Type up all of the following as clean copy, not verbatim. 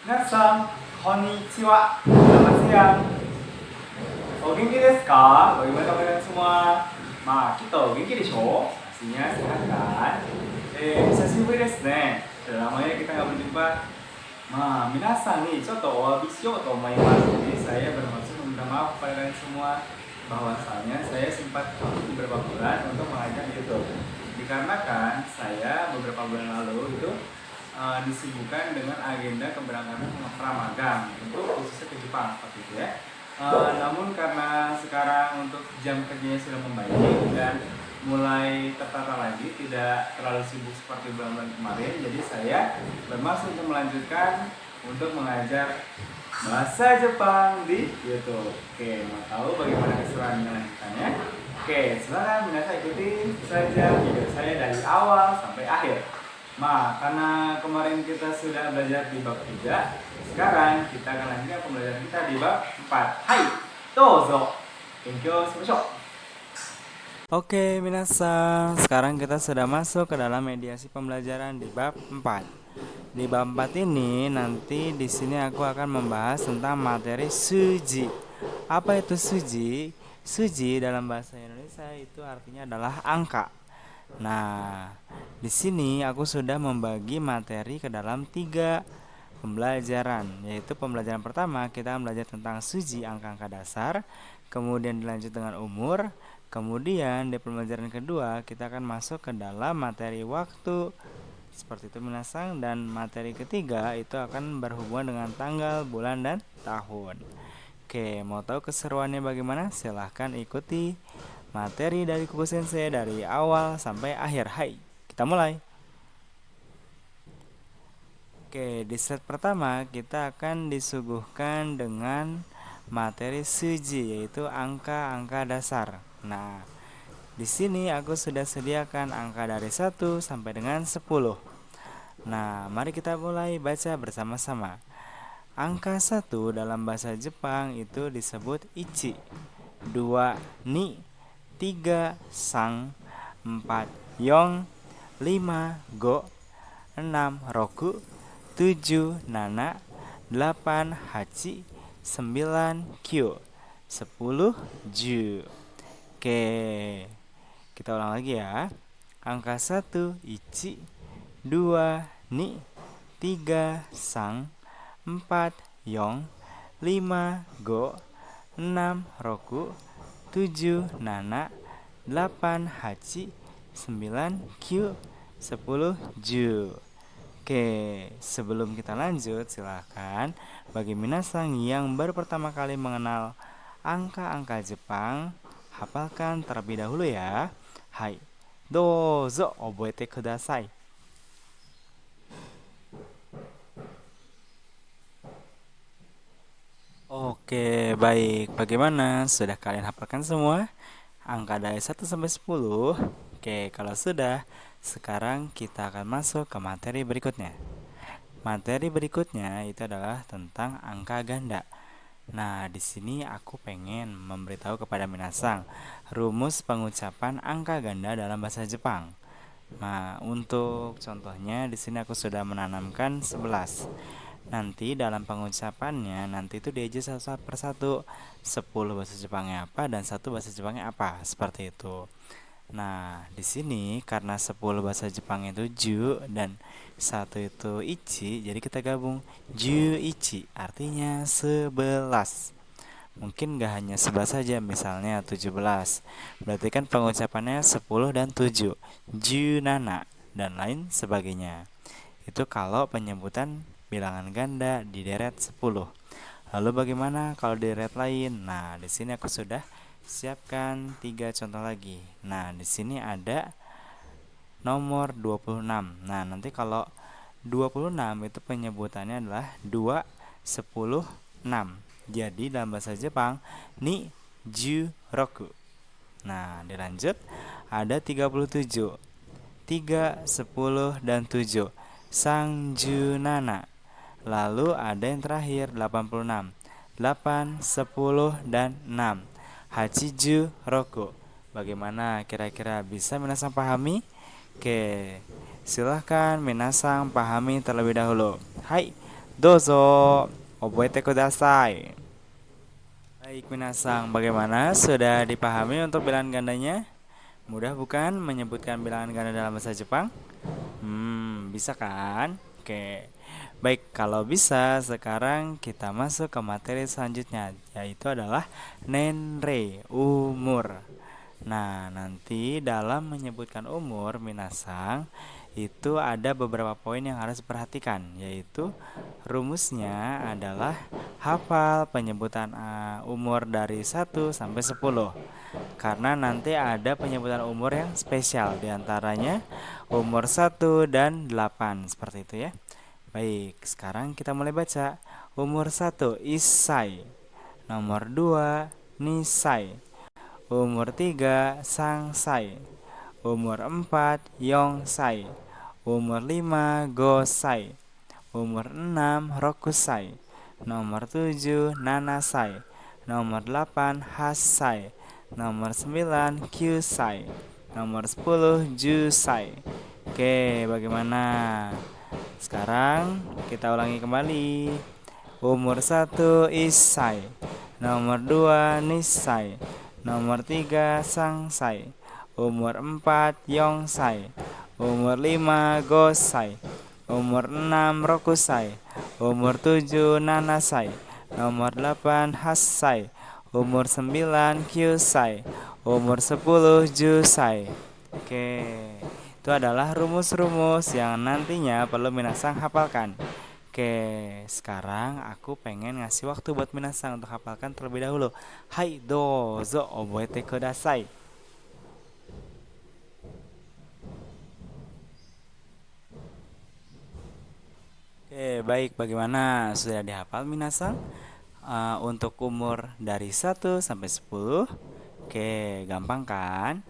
Minasan, konnichiwa. Selamat siang. O genki desu ka? Bagaimana kalian semua? Kita o genki desho? Pastinya sehat kan? Hisashiburi desu ne. Sudah lamanya kita nggak berjumpa. Minasan nih, coto owabi shiyou to omoimasu. Jadi saya bermaksud meminta maaf kepada kalian semua bahwasanya saya sempat beberapa bulan untuk mengajar di YouTube. Dikarenakan saya beberapa bulan lalu itu disibukkan dengan agenda keberangkatan pramagang untuk khususnya ke Jepang seperti itu ya. Namun karena sekarang untuk jam kerjanya sudah membaik dan mulai tertata lagi, tidak terlalu sibuk seperti bulan-bulan kemarin, jadi saya bermaksud untuk melanjutkan untuk mengajar bahasa Jepang di YouTube. Oke, mau tahu bagaimana keseruan melanjutkannya? Oke, silakan minasan ikuti saja video saya dari awal sampai akhir. Karena kemarin kita sudah belajar di bab 3, sekarang kita akan lanjutkan pembelajaran kita di bab 4. Hai, dozo. Kenkyou shimashou. Oke, minasan, sekarang kita sudah masuk ke dalam mediasi pembelajaran di bab 4. Di bab 4 ini nanti di sini aku akan membahas tentang materi suji. Apa itu suji? Suji dalam bahasa Indonesia itu artinya adalah angka. Nah, di sini aku sudah membagi materi ke dalam 3 pembelajaran, yaitu pembelajaran pertama kita belajar tentang suji angka-angka dasar, kemudian dilanjut dengan umur, kemudian di pembelajaran kedua kita akan masuk ke dalam materi waktu seperti itu menasang, dan materi ketiga itu akan berhubungan dengan tanggal, bulan, dan tahun. Oke, mau tahu keseruannya bagaimana? Silahkan ikuti materi dari Kuku Sensei dari awal sampai akhir. Hai, kita mulai. Oke, di set pertama kita akan disuguhkan dengan materi suji, yaitu angka-angka dasar. Nah, di sini aku sudah sediakan angka dari 1 sampai dengan 10. Nah, mari kita mulai baca bersama-sama. Angka 1 dalam bahasa Jepang itu disebut ichi, 2 ni, 3 sang, 4 yong, 5 go, 6 roku, 7 nana, 8 hachi, 9 kyo, 10 ju. Oke, kita ulang lagi ya. Angka 1 ichi, 2 ni, 3 sang, 4 yong, 5 go, 6 roku, 7 nana, 8 hachi, 9 kyu, 10 ju. Oke, sebelum kita lanjut, silahkan bagi minasang yang baru pertama kali mengenal angka-angka Jepang, hafalkan terlebih dahulu ya. Hai, dozo oboete kudasai. Oke, baik. Bagaimana? Sudah kalian hafalkan semua? Angka dari 1 sampai 10. Oke, kalau sudah, sekarang kita akan masuk ke materi berikutnya. Materi berikutnya itu adalah tentang angka ganda. Nah, di sini aku pengen memberitahu kepada minasang rumus pengucapan angka ganda dalam bahasa Jepang. Nah, untuk contohnya di sini aku sudah menanamkan 11. Nanti dalam pengucapannya nanti itu diajar satu persatu, 10 bahasa Jepangnya apa dan 1 bahasa Jepangnya apa, seperti itu. Nah, di sini karena 10 bahasa Jepang itu ju dan 1 itu ichi, jadi kita gabung ju ichi, artinya 11. Mungkin gak hanya 11 saja, misalnya 17. Berarti kan pengucapannya 10 dan 7, ju nana dan lain sebagainya. Itu kalau penyebutan bilangan ganda di deret 10. Lalu bagaimana kalau di deret lain? Nah, di sini aku sudah siapkan 3 contoh lagi. Nah, di sini ada nomor 26. Nah, nanti kalau 26 itu penyebutannya adalah 2, 10, 6. Jadi dalam bahasa Jepang ni ju roku. Nah, dilanjut ada 37. 3, 10, dan 7. Sang ju nana. Lalu ada yang terakhir 86. 8, 10, dan 6. Hachiju roku. Bagaimana kira-kira, bisa minasang pahami? Oke, silahkan minasang pahami terlebih dahulu. Hai, Dozo, oboete kudasai. Baik, minasang, bagaimana? Sudah dipahami untuk bilangan gandanya? Mudah bukan menyebutkan bilangan ganda dalam bahasa Jepang? Bisa kan? Oke. Baik, kalau bisa sekarang kita masuk ke materi selanjutnya, yaitu adalah nenre, umur. Nah, nanti dalam menyebutkan umur, minasang, itu ada beberapa poin yang harus diperhatikan, yaitu rumusnya adalah hafal penyebutan umur dari 1 sampai 10. Karena nanti ada penyebutan umur yang spesial, diantaranya umur 1 dan 8, seperti itu ya. Baik, sekarang kita mulai baca. Umur 1 Isai. Nomor 2 Nisai. Umur 3 Sangsai. Umur 4 Yongsai. Umur 5 Gosai. Umur 6 Rokusai. Nomor 7 Nanasai. Nomor 8 Hasai. Nomor 9 Kyusai. Nomor 10 Jusai. Oke, bagaimana? Sekarang kita ulangi kembali. Umur 1 Isai. Nomor 2 Nisai. Nomor 3 Sangsai. Umur 4 Yongsai. Umur 5 Gosai. Umur 6 Rokusai. Umur 7 Nanasai. Nomor 8 Hassai. Umur 9 Kyusai. Umur 10 Jusai. Oke, itu adalah rumus-rumus yang nantinya perlu minasang hafalkan. Oke, sekarang aku pengen ngasih waktu buat minasang untuk hafalkan terlebih dahulu. Hai dozo oboete kudasai. Oke, baik, bagaimana? Sudah dihafal minasang? Untuk umur dari 1 sampai 10. Oke, gampang kan?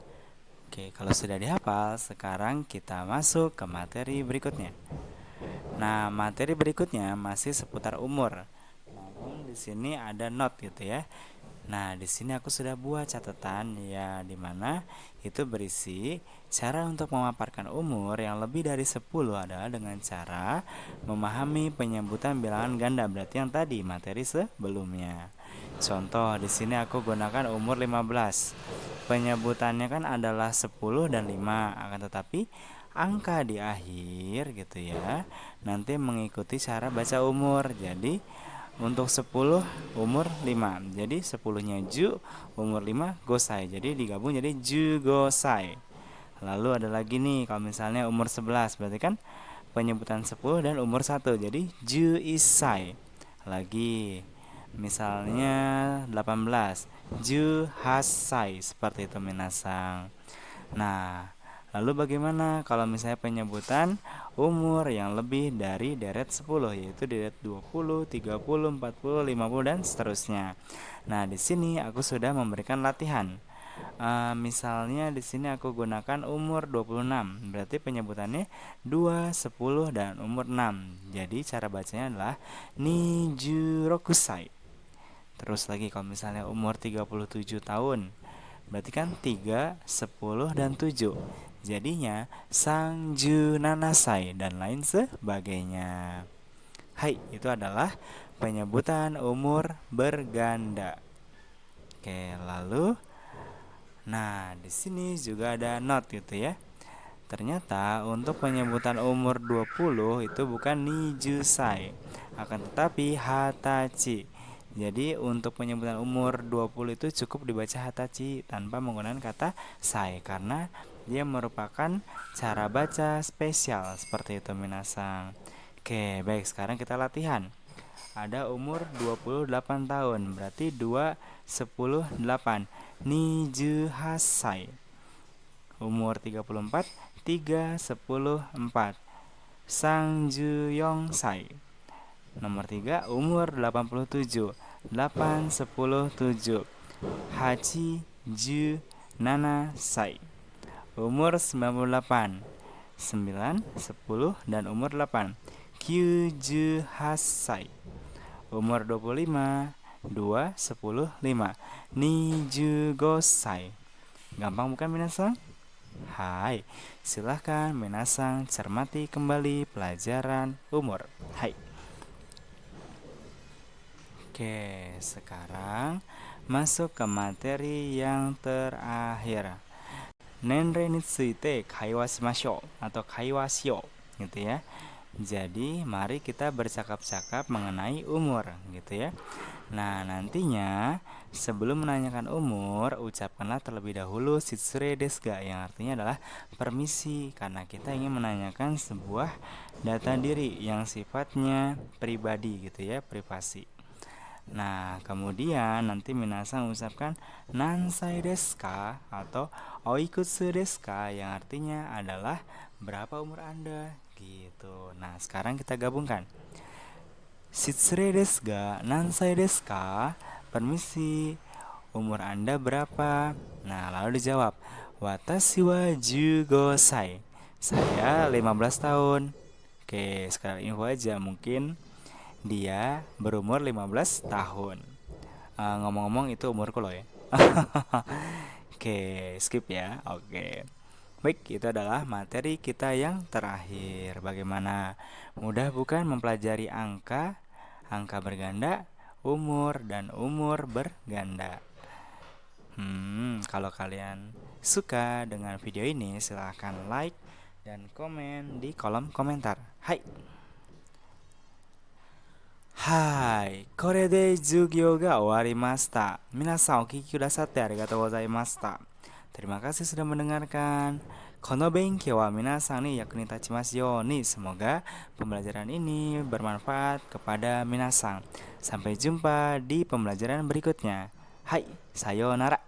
Oke, kalau sudah dihafal, sekarang kita masuk ke materi berikutnya. Nah, materi berikutnya masih seputar umur. Namun di sini ada note gitu ya. Nah, di sini aku sudah buat catatan ya, dimana itu berisi cara untuk memaparkan umur yang lebih dari 10 adalah dengan cara memahami penyebutan bilangan ganda, berarti yang tadi materi sebelumnya. Contoh, di sini aku gunakan umur 15. Penyebutannya kan adalah 10 dan 5, akan tetapi angka di akhir gitu ya nanti mengikuti cara baca umur. Jadi untuk 10 umur 5. Jadi 10-nya Ju, umur 5 Gosai. Jadi digabung jadi Ju Gosai. Lalu ada lagi nih kalau misalnya umur 11, berarti kan penyebutan 10 dan umur 1. Jadi Ju Isai. Lagi misalnya 18, Ju Hasai, seperti itu minasang. Nah, lalu bagaimana kalau misalnya penyebutan umur yang lebih dari deret 10, yaitu deret 20, 30, 40, 50 dan seterusnya. Nah, di sini aku sudah memberikan latihan. Misalnya di sini aku gunakan umur 26. Berarti penyebutannya 2, 10 dan umur 6. Jadi cara bacanya adalah Nijurokusai. Terus lagi kalau misalnya umur 37 tahun, berarti kan 3, 10 dan 7. Jadinya Sangju Nanasai dan lain sebagainya. Hai, itu adalah penyebutan umur berganda. Oke, lalu nah, di sini juga ada note gitu ya. Ternyata untuk penyebutan umur 20 itu bukan Nijusai, akan tetapi Hatachi. Jadi untuk penyebutan umur 20 itu cukup dibaca Hatachi tanpa menggunakan kata sai, karena dia merupakan cara baca spesial, seperti itu minasang. Oke, baik, sekarang kita latihan. Ada umur 28 tahun, berarti 2, 10, 8. Niju Hasai. Umur 34, 3, 10, 4. Sangju Yongsai. Nomor 3, umur 87, 8, 10, 7. Hachi Ju Nana Sai. Umur 98, 9, 10 dan umur 8. Kyuju Hasai. Umur 25, 2, 10, 5. Niju Gosai. Gampang bukan minasang? Hai, silahkan minasang cermati kembali pelajaran umur. Hai. Oke, sekarang masuk ke materi yang terakhir. Nenrei ni tsuite kaiwa shimashou atau kaiwa shio gitu ya. Jadi, mari kita bercakap-cakap mengenai umur gitu ya. Nah, nantinya sebelum menanyakan umur, ucapkanlah terlebih dahulu shitsure desu ga yang artinya adalah permisi karena kita ingin menanyakan sebuah data diri yang sifatnya pribadi gitu ya, privasi. Nah, kemudian nanti minasang ucapkan nansai desu ka atau oikutsu desu ka yang artinya adalah berapa umur Anda gitu. Nah, sekarang kita gabungkan. Shitsure desu ga nansai desu ka? Permisi, umur Anda berapa? Nah, lalu dijawab, watashi wa 15 sai. Saya 15 tahun. Oke, sekarang info aja, mungkin dia berumur 15 tahun. Ngomong-ngomong itu umurku loh ya. Oke, skip ya. Oke. Baik, itu adalah materi kita yang terakhir. Bagaimana? Mudah bukan mempelajari angka, angka berganda, umur, dan umur berganda? Kalau kalian suka dengan video ini, silahkan like dan komen di kolom komentar. Hai! Hai, これで授業が終わりました。皆さんお聞きくださってありがとうございました。Terima kasih sudah mendengarkan. Kono benkyo wa minasan ni yakuni tachimasu yo ni. Semoga pembelajaran ini bermanfaat kepada minasan. Sampai jumpa di pembelajaran berikutnya. Hai, sayonara.